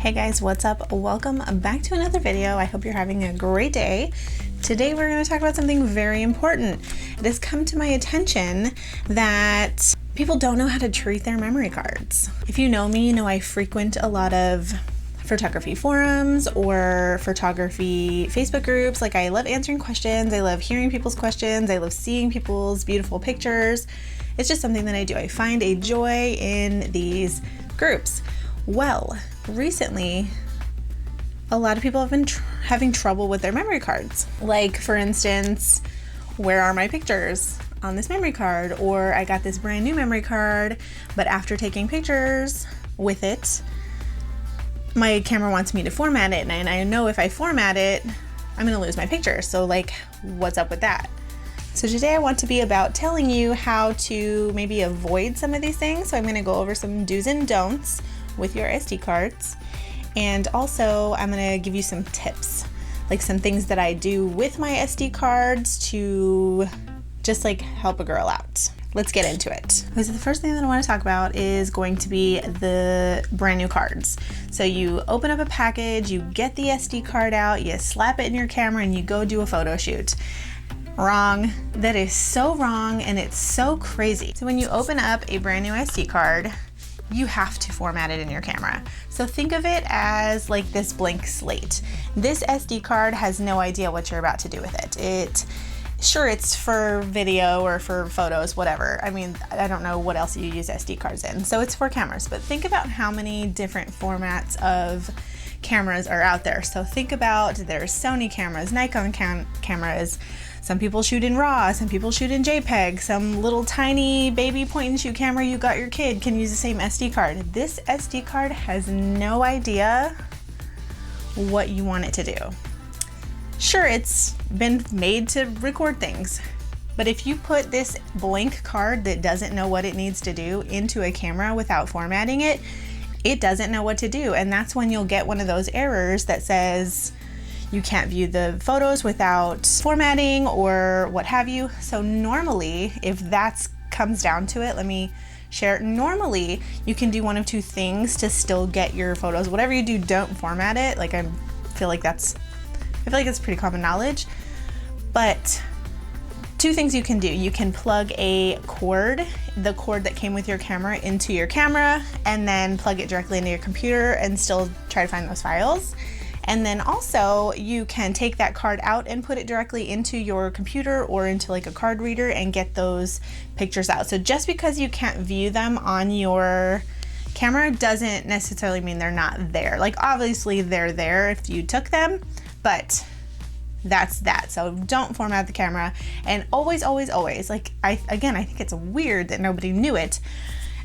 Hey guys, what's up? Welcome back to another video. I hope you're having a great day. Today we're going to talk about something very important. It has come to my attention that people don't know how to treat their memory cards. If you know me, you know I frequent a lot of photography forums or photography Facebook groups. Like, I love answering questions. I love hearing people's questions. I love seeing people's beautiful pictures. It's just something that I do. I find a joy in these groups. Well, recently, a lot of people have been having trouble with their memory cards. Like, for instance, where are my pictures on this memory card? Or I got this brand new memory card, but after taking pictures with it, my camera wants me to format it, and I know if I format it, I'm gonna lose my picture. So like, what's up with that? So today I want to be about telling you how to maybe avoid some of these things. So I'm gonna go over some do's and don'ts with your SD cards. And also I'm gonna give you some tips, like some things that I do with my SD cards to just like help a girl out. Let's get into it. So the first thing that I want to talk about is going to be the brand new cards. So you open up a package, you get the SD card out, you slap it in your camera, and you go do a photo shoot. Wrong. That is so wrong, and it's so crazy. So when you open up a brand new SD card, you have to format it in your camera. So think of it as like this blank slate. This SD card has no idea what you're about to do with it. Sure, it's for video or for photos, whatever. I mean, I don't know what else you use SD cards in. So it's for cameras, but think about how many different formats of cameras are out there. So think about, there's Sony cameras, Nikon cameras. Some people shoot in RAW, some people shoot in JPEG, some little tiny baby point and shoot camera you got your kid can use the same SD card. This SD card has no idea what you want it to do. Sure, it's been made to record things, but if you put this blank card that doesn't know what it needs to do into a camera without formatting it, it doesn't know what to do. And that's when you'll get one of those errors that says you can't view the photos without formatting or what have you. So normally, if that comes down to it, let me share. Normally, you can do one of two things to still get your photos. Whatever you do, don't format it. Like, I feel like it's pretty common knowledge, but two things you can do. You can plug a cord, the cord that came with your camera, into your camera, and then plug it directly into your computer and still try to find those files. And then also you can take that card out and put it directly into your computer or into like a card reader and get those pictures out. So just because you can't view them on your camera doesn't necessarily mean they're not there. Like, obviously they're there if you took them, but that's that. So don't format the camera. And always, like, I think it's weird that nobody knew it.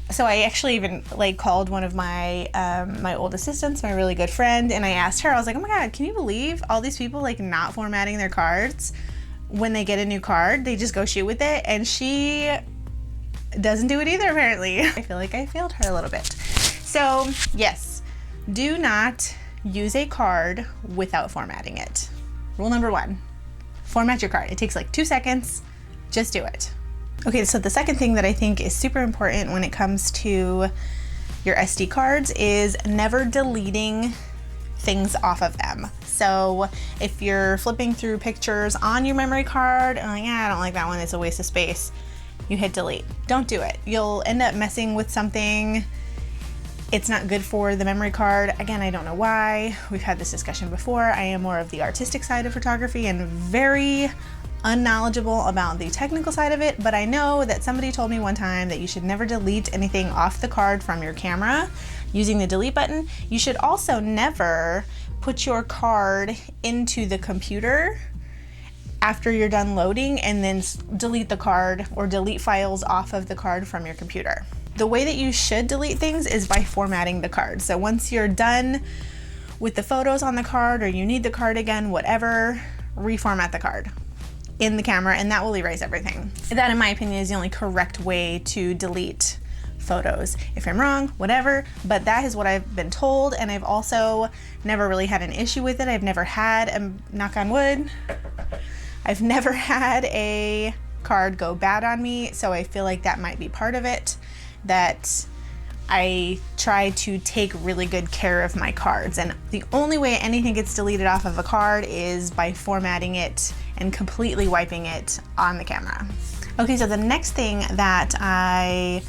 So I actually even like called one of my my old assistants, my really good friend, and I asked her, I was like, oh my God, can you believe all these people like not formatting their cards when they get a new card? They just go shoot with it. And she doesn't do it either, apparently. I feel like I failed her a little bit. So yes, do not use a card without formatting it. Rule number one, format your card. It takes like 2 seconds, just do it. Okay, so the second thing that I think is super important when it comes to your SD cards is never deleting things off of them. So if you're flipping through pictures on your memory card and like, I don't like that one, it's a waste of space, you hit delete. Don't do it. You'll end up messing with something. It's not good for the memory card. Again, I don't know why. We've had this discussion before. I am more of the artistic side of photography and very unknowledgeable about the technical side of it, but I know that somebody told me one time that you should never delete anything off the card from your camera using the delete button. You should also never put your card into the computer after you're done loading and then delete the card or delete files off of the card from your computer. The way that you should delete things is by formatting the card. So once you're done with the photos on the card or you need the card again, whatever, reformat the card in the camera and that will erase everything. That, in my opinion, is the only correct way to delete photos. If I'm wrong, whatever, but that is what I've been told, and I've also never really had an issue with it. I've never had, knock on wood, I've never had a card go bad on me, so I feel like that might be part of it, that I try to take really good care of my cards, and the only way anything gets deleted off of a card is by formatting it and completely wiping it on the camera. Okay, so the next thing that I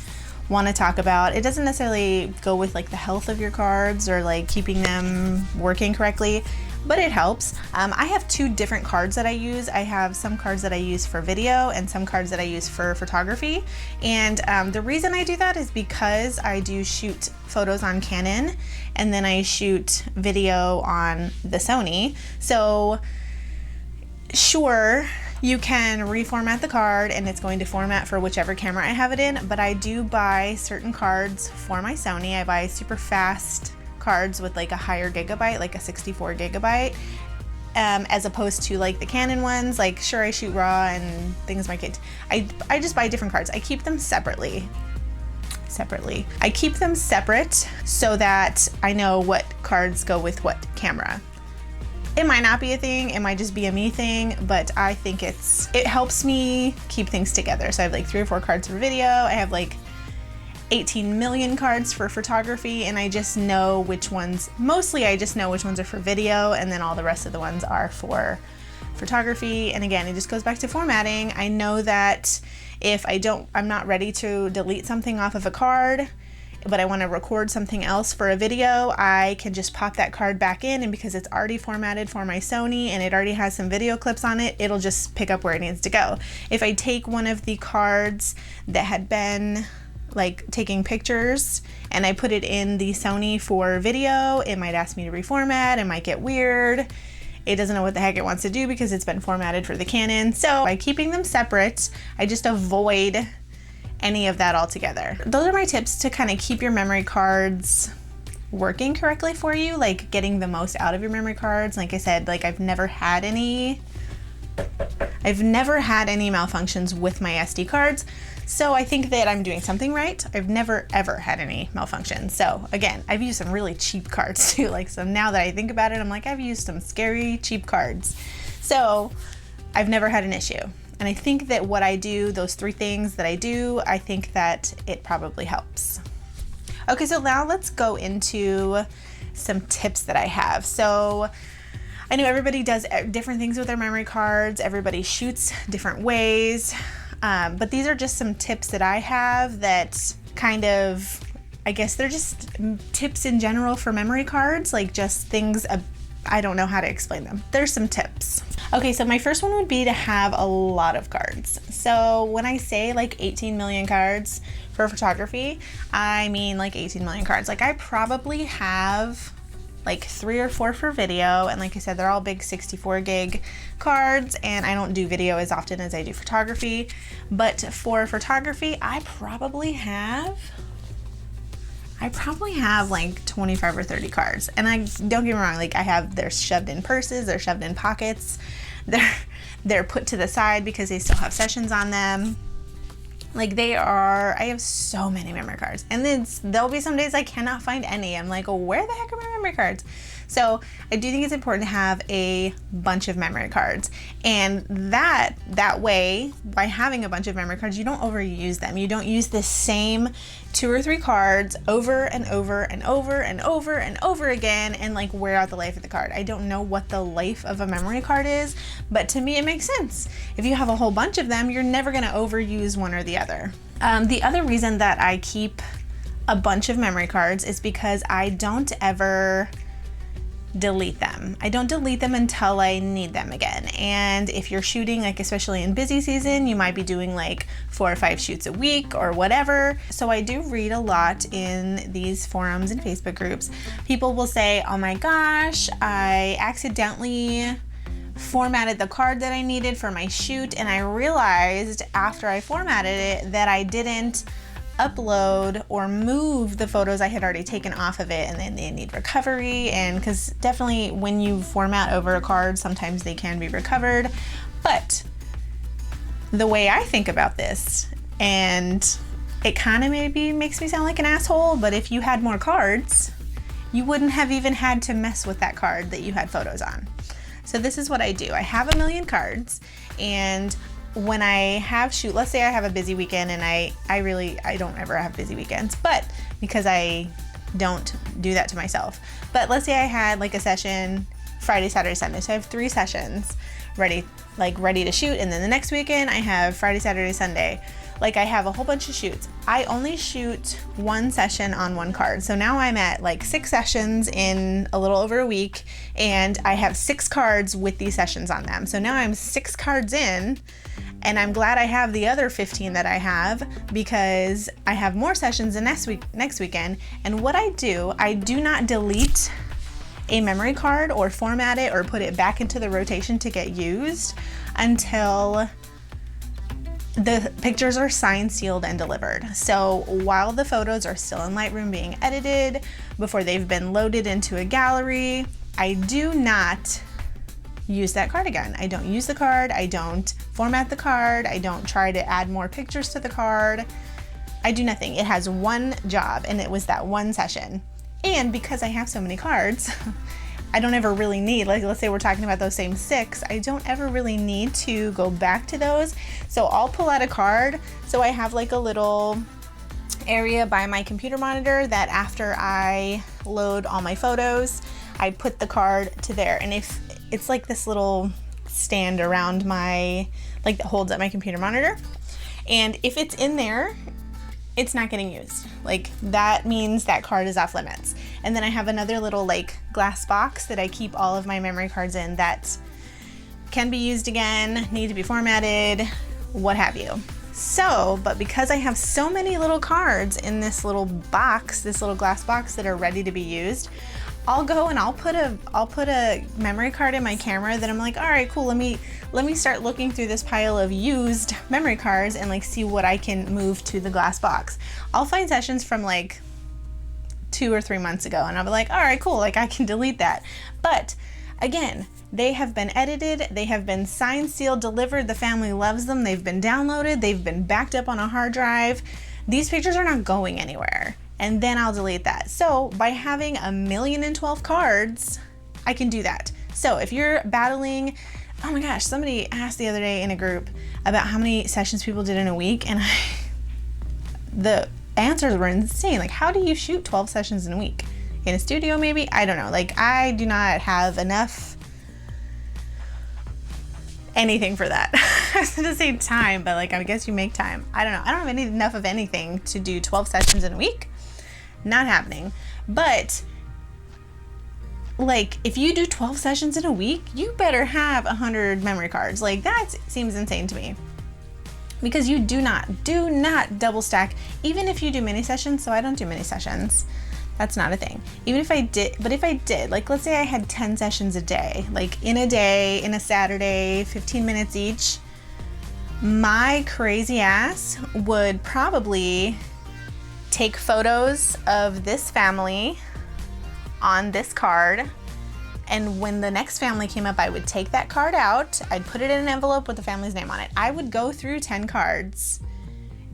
want to talk about, it doesn't necessarily go with like the health of your cards or like keeping them working correctly, but it helps. I have two different cards that I use. I have some cards that I use for video and some cards that I use for photography. And the reason I do that is because I do shoot photos on Canon and then I shoot video on the Sony. So sure, you can reformat the card and it's going to format for whichever camera I have it in, but I do buy certain cards for my Sony. I buy super fast cards with like a higher gigabyte, like a 64 gigabyte, as opposed to like the Canon ones. Like sure, I shoot RAW and things might get, I just buy different cards. I keep them separately. I keep them separate so that I know what cards go with what camera. It might not be a thing, it might just be a me thing, but I think it helps me keep things together. So I have like 3 or 4 cards for video. I have like 18 million cards for photography, and I just know which ones, mostly I just know which ones are for video, and then all the rest of the ones are for photography. And again, it just goes back to formatting. I know that if I'm not ready to delete something off of a card, but I want to record something else for a video, I can just pop that card back in, and because it's already formatted for my Sony and it already has some video clips on it, it'll just pick up where it needs to go. If I take one of the cards that had been like taking pictures and I put it in the Sony for video, it might ask me to reformat, it might get weird. It doesn't know what the heck it wants to do because it's been formatted for the Canon. So by keeping them separate, I just avoid any of that altogether. Those are my tips to kind of keep your memory cards working correctly for you, like getting the most out of your memory cards. Like I said, like I've never had any malfunctions with my SD cards. So I think that I'm doing something right. I've never ever had any malfunctions. So again, I've used some really cheap cards too. Like, so now that I think about it, I'm like, I've used some scary cheap cards. So I've never had an issue. And I think that what I do, those 3 things that I do, I think that it probably helps. Okay, so now let's go into some tips that I have. So I know everybody does different things with their memory cards. Everybody shoots different ways. But these are just some tips that I have that kind of, I guess they're just tips in general for memory cards, like just things, I don't know how to explain them. There's some tips. Okay, so my first one would be to have a lot of cards. So when I say like 18 million cards for photography, I mean like 18 million cards. Like I probably have like 3 or 4 for video, and like I said, they're all big 64 gig cards, and I don't do video as often as I do photography. But for photography, I probably have like 25 or 30 cards. And don't get me wrong, like they're shoved in purses, they're shoved in pockets, they're put to the side because they still have sessions on them. Like I have so many memory cards, and then there'll be some days I cannot find any. I'm like, oh, where the heck are my memory cards? So I do think it's important to have a bunch of memory cards, and that way, by having a bunch of memory cards, you don't overuse them. You don't use the same 2 or 3 cards over and over and over and over and over again and like wear out the life of the card. I don't know what the life of a memory card is, but to me it makes sense. If you have a whole bunch of them, you're never going to overuse one or the other. The other reason that I keep a bunch of memory cards is because I don't ever delete them. I don't delete them until I need them again. And if you're shooting, like especially in busy season, you might be doing like 4 or 5 shoots a week or whatever. So I do read a lot in these forums and Facebook groups. People will say, oh my gosh, I accidentally formatted the card that I needed for my shoot, and I realized after I formatted it that I didn't upload or move the photos I had already taken off of it, and then they need recovery. And because definitely when you format over a card, sometimes they can be recovered. But the way I think about this, and it kind of maybe makes me sound like an asshole, but if you had more cards, you wouldn't have even had to mess with that card that you had photos on. So this is what I do. I have 1 million cards, and when I have shoot, let's say I have a busy weekend, and I don't ever have busy weekends, but because I don't do that to myself. But let's say I had like a session Friday, Saturday, Sunday. So I have 3 sessions ready to shoot. And then the next weekend I have Friday, Saturday, Sunday. Like I have a whole bunch of shoots. I only shoot 1 session on 1 card. So now I'm at like 6 sessions in a little over a week, and I have 6 cards with these sessions on them. So now I'm 6 cards in, and I'm glad I have the other 15 that I have, because I have more sessions in next weekend. And what I do not delete a memory card or format it or put it back into the rotation to get used until the pictures are signed, sealed, and delivered. So while the photos are still in Lightroom being edited, before they've been loaded into a gallery, I do not use that card again. I don't use the card, I don't format the card, I don't try to add more pictures to the card. I do nothing. It has one job, and it was that 1 session. And because I have so many cards, I don't ever really need, like let's say we're talking about those same 6, I don't ever really need to go back to those. So I'll pull out a card. So I have like a little area by my computer monitor that after I load all my photos, I put the card to there. And if it's like this little stand around my, like that holds up my computer monitor. And if it's in there, it's not getting used. Like that means that card is off limits. And then I have another little like glass box that I keep all of my memory cards in that can be used again, need to be formatted, what have you. So, but because I have so many little cards in this little box, this little glass box that are ready to be used, I'll go and I'll put a memory card in my camera that I'm like, all right, cool, let me start looking through this pile of used memory cards and like see what I can move to the glass box. I'll find sessions from like 2 or 3 months ago, and I'll be like, all right, cool, like I can delete that. But again, they have been edited, they have been signed, sealed, delivered, the family loves them, they've been downloaded, they've been backed up on a hard drive. These pictures are not going anywhere. And then I'll delete that. So by having 1,012 cards, I can do that. So if you're battling, oh my gosh, somebody asked the other day in a group about how many sessions people did in a week, and the answers were insane. Like, how do you shoot 12 sessions in a week? In a studio maybe? I don't know. Like, I do not have enough anything for that. I was gonna say time, but like I guess you make time. I don't know. I don't have enough of anything to do 12 sessions in a week. Not happening. But like if you do 12 sessions in a week, you better have 100 memory cards. Like that seems insane to me. Because you do not double stack, even if you do mini sessions. So I don't do mini sessions. That's not a thing. Even if I did, but if I did, like let's say I had 10 sessions a day, like in a Saturday, 15 minutes each, my crazy ass would probably take photos of this family on this card, and when the next family came up, I would take that card out, I'd put it in an envelope with the family's name on it. I would go through 10 cards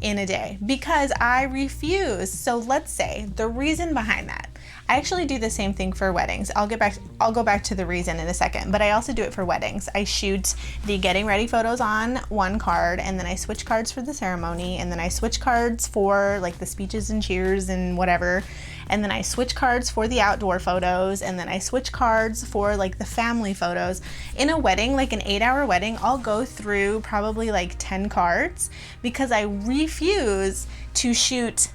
in a day because I refuse. So let's say the reason behind that, I actually do the same thing for weddings. I'll go back to the reason in a second, but I also do it for weddings. I shoot the getting ready photos on one card, and then I switch cards for the ceremony, and then I switch cards for like the speeches and cheers and whatever, and then I switch cards for the outdoor photos, and then I switch cards for like the family photos. In a wedding, like an 8-hour wedding, I'll go through probably like 10 cards because I refuse to shoot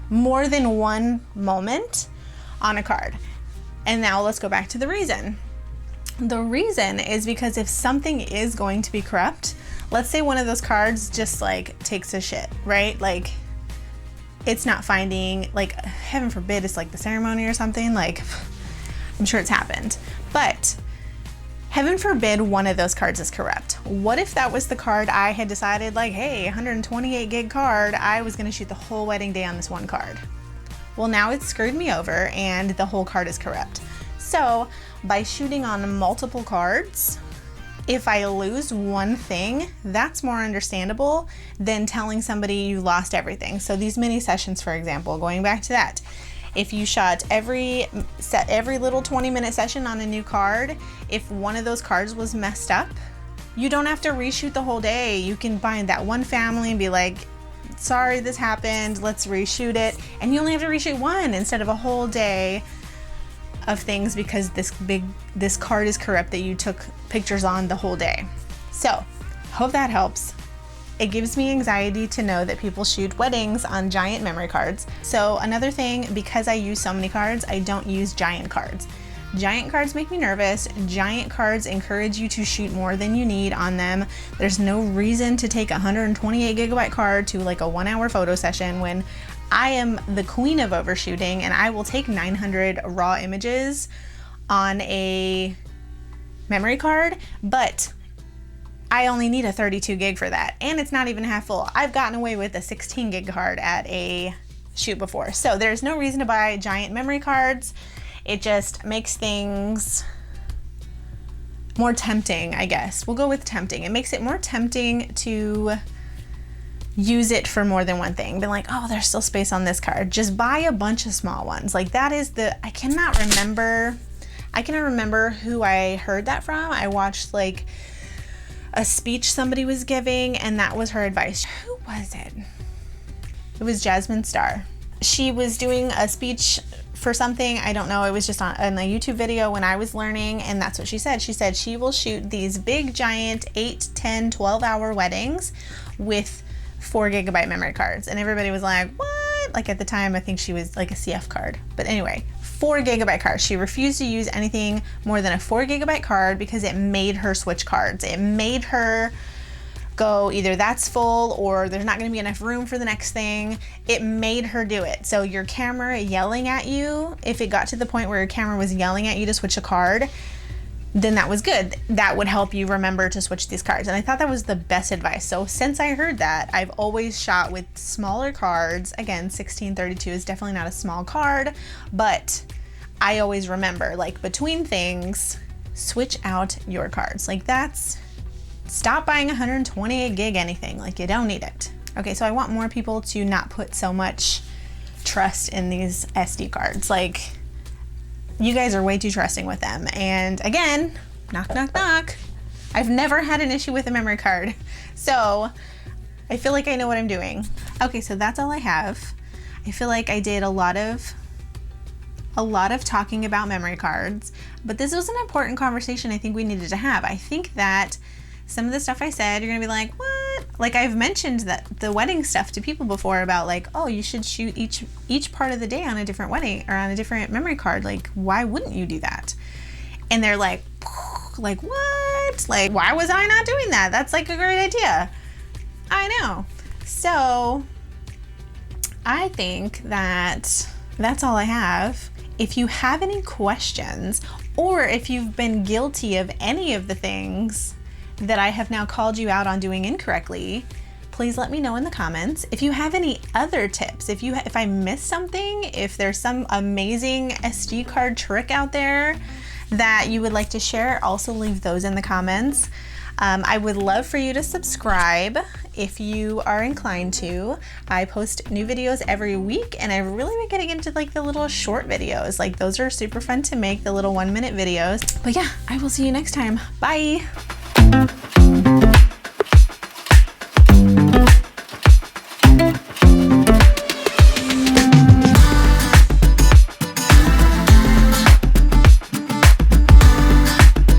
more than one moment on a card. And now let's go back to the reason. The reason is because if something is going to be corrupt, let's say one of those cards just like takes a shit, right? Like it's not finding, like heaven forbid it's like the ceremony or something, like I'm sure it's happened, but heaven forbid one of those cards is corrupt. What if that was the card I had decided like, hey, 128 gig card, I was gonna shoot the whole wedding day on this one card. Well, now it's screwed me over and the whole card is corrupt. So by shooting on multiple cards, if I lose one thing, that's more understandable than telling somebody you lost everything. So these mini sessions, for example, going back to that, if you shot every little 20-minute session on a new card, if one of those cards was messed up, You don't have to reshoot the whole day. You can find that one family and be like, sorry this happened, let's reshoot it. And you only have to reshoot one instead of a whole day of things because this card is corrupt that you took pictures on the whole day. So, hope that helps. It gives me anxiety to know that people shoot weddings on giant memory cards. So another thing, because I use so many cards, I don't use giant cards. Giant cards make me nervous. Giant cards encourage you to shoot more than you need on them. There's no reason to take a 128 gigabyte card to like a 1 hour photo session when I am the queen of overshooting and I will take 900 raw images on a memory card, but I only need a 32 gig for that. And it's not even half full. I've gotten away with a 16 gig card at a shoot before. So there's no reason to buy giant memory cards. It just makes things more tempting, I guess. We'll go with tempting. It makes it more tempting to use it for more than one thing. Be like, oh, there's still space on this card. Just buy a bunch of small ones. Like that is I cannot remember who I heard that from. I watched like a speech somebody was giving and that was her advice. Who was it? It was Jasmine Star. She was doing a speech for something, I don't know, it was just on a YouTube video when I was learning, and that's what she said. She said she will shoot these big giant 8, 10, 12 hour weddings with 4 gigabyte memory cards. And everybody was like, what? Like at the time, I think she was like a CF card. But anyway, 4 gigabyte cards. She refused to use anything more than a 4 gigabyte card because it made her switch cards. It made her go either that's full or there's not going to be enough room for the next thing. It made her do it. So your camera yelling at you, if it got to the point where your camera was yelling at you to switch a card, then that was good. That would help you remember to switch these cards. And I thought that was the best advice. So since I heard that, I've always shot with smaller cards. Again, 1632 is definitely not a small card, but I always remember, like between things, switch out your cards. Like stop buying 128 gig anything, like you don't need it. Okay, so I want more people to not put so much trust in these SD cards. Like, you guys are way too trusting with them. And again, knock, knock, knock. I've never had an issue with a memory card. So I feel like I know what I'm doing. Okay, so that's all I have. I feel like I did a lot of talking about memory cards, but this was an important conversation I think we needed to have. I think that some of the stuff I said, you're gonna be like, what? Like I've mentioned that the wedding stuff to people before about like, oh, you should shoot each part of the day on a different wedding or on a different memory card. Like, why wouldn't you do that? And they're like what? Like, why was I not doing that? That's like a great idea. I know. So I think that that's all I have. If you have any questions, or if you've been guilty of any of the things that I have now called you out on doing incorrectly, please let me know in the comments. If you have any other tips, if I missed something, if there's some amazing SD card trick out there that you would like to share, also leave those in the comments. I would love for you to subscribe if you are inclined to. I post new videos every week and I've really been getting into like the little short videos. Like those are super fun to make, the little 1-minute videos. But yeah, I will see you next time. Bye.